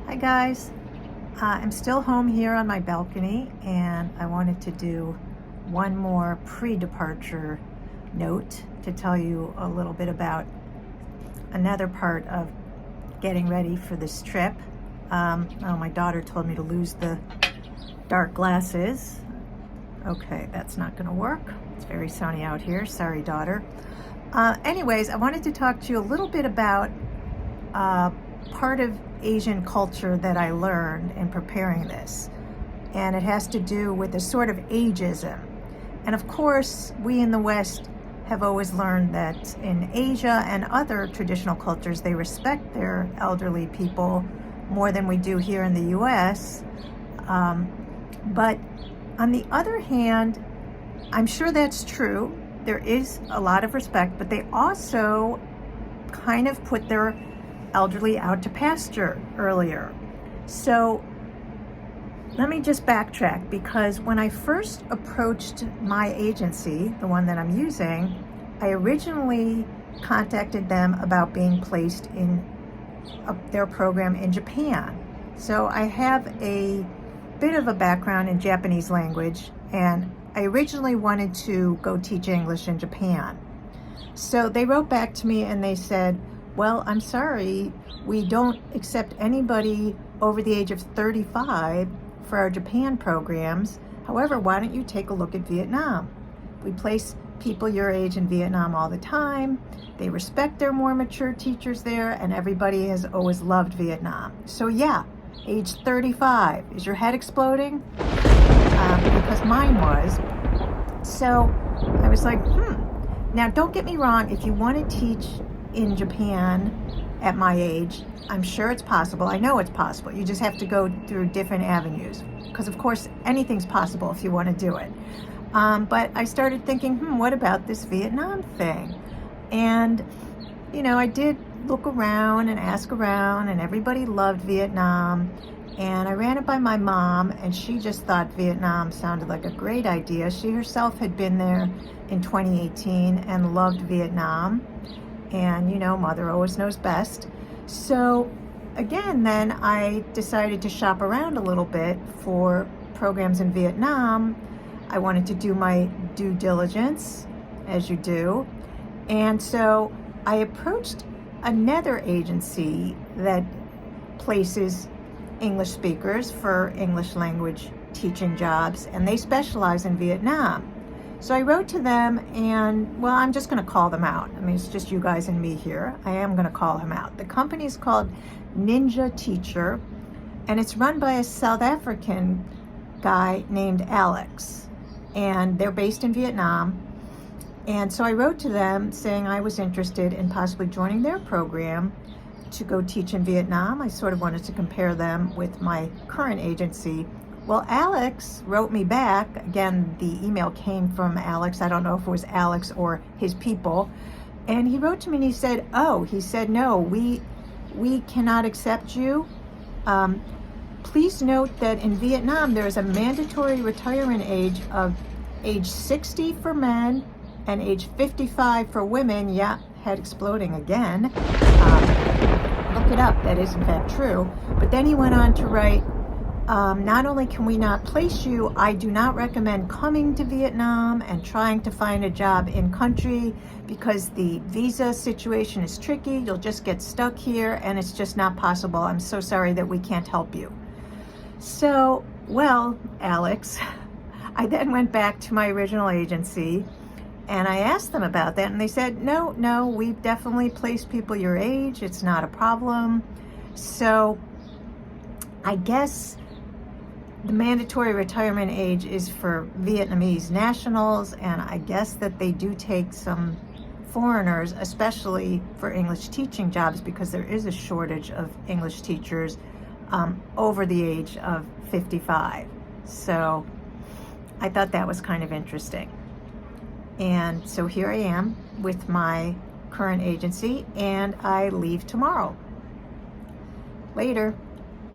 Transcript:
Hi guys, I'm still home here on my balcony and I wanted to do one more pre-departure note to tell you a little bit about another part of getting ready for this trip. My daughter told me to lose the dark glasses. Okay, that's not gonna work. It's very sunny out here. Sorry, daughter. Anyways, I wanted to talk to you a little bit about part of Asian culture that I learned in preparing this, and it has to do with a sort of ageism. And of course, we in the West have always learned that in Asia and other traditional cultures, they respect their elderly people more than we do here in the US. But on the other hand, I'm sure that's true. There is a lot of respect, but they also kind of put their elderly out to pasture earlier. So let me just backtrack, because when I first approached my agency, the one that I'm using, I originally contacted them about being placed in their program in Japan. So I have a bit of a background in Japanese language, and I originally wanted to go teach English in Japan. So they wrote back to me and they said, well, I'm sorry, we don't accept anybody over the age of 35 for our Japan programs. However, why don't you take a look at Vietnam? We place people your age in Vietnam all the time. They respect their more mature teachers there, and everybody has always loved Vietnam. So yeah, age 35. Is your head exploding? Because mine was. So I was like, Now, don't get me wrong, if you want to teach in Japan at my age, I'm sure it's possible. I know it's possible. You just have to go through different avenues, because of course anything's possible if you want to do it. But I started thinking, what about this Vietnam thing? And I did look around and ask around, and everybody loved Vietnam. And I ran it by my mom, and she just thought Vietnam sounded like a great idea. She herself had been there in 2018 and loved Vietnam. And mother always knows best. So again, then I decided to shop around a little bit for programs in Vietnam. I wanted to do my due diligence, as you do. And so I approached another agency that places English speakers for English language teaching jobs, and they specialize in Vietnam. So I wrote to them, and well, I'm just going to call them out. I mean, it's just you guys and me here. I am going to call them out. The company is called Ninja Teacher, and it's run by a South African guy named Alex, and they're based in Vietnam. And so I wrote to them saying I was interested in possibly joining their program to go teach in Vietnam. I sort of wanted to compare them with my current agency. Well, Alex wrote me back. Again, the email came from Alex. I don't know if it was Alex or his people. And he wrote to me and he said, no, we cannot accept you. Please note that in Vietnam, there is a mandatory retirement age of age 60 for men and age 55 for women. Yeah, head exploding again. Look it up, that is in fact true. But then he went on to write, not only can we not place you, I do not recommend coming to Vietnam and trying to find a job in country, because the visa situation is tricky. You'll just get stuck here and it's just not possible. I'm so sorry that we can't help you. So, well, Alex, I then went back to my original agency and I asked them about that, and they said, no, we've definitely placed people your age. It's not a problem. So I guess the mandatory retirement age is for Vietnamese nationals, and I guess that they do take some foreigners, especially for English teaching jobs, because there is a shortage of English teachers over the age of 55. So I thought that was kind of interesting. And so here I am with my current agency, and I leave tomorrow. Later.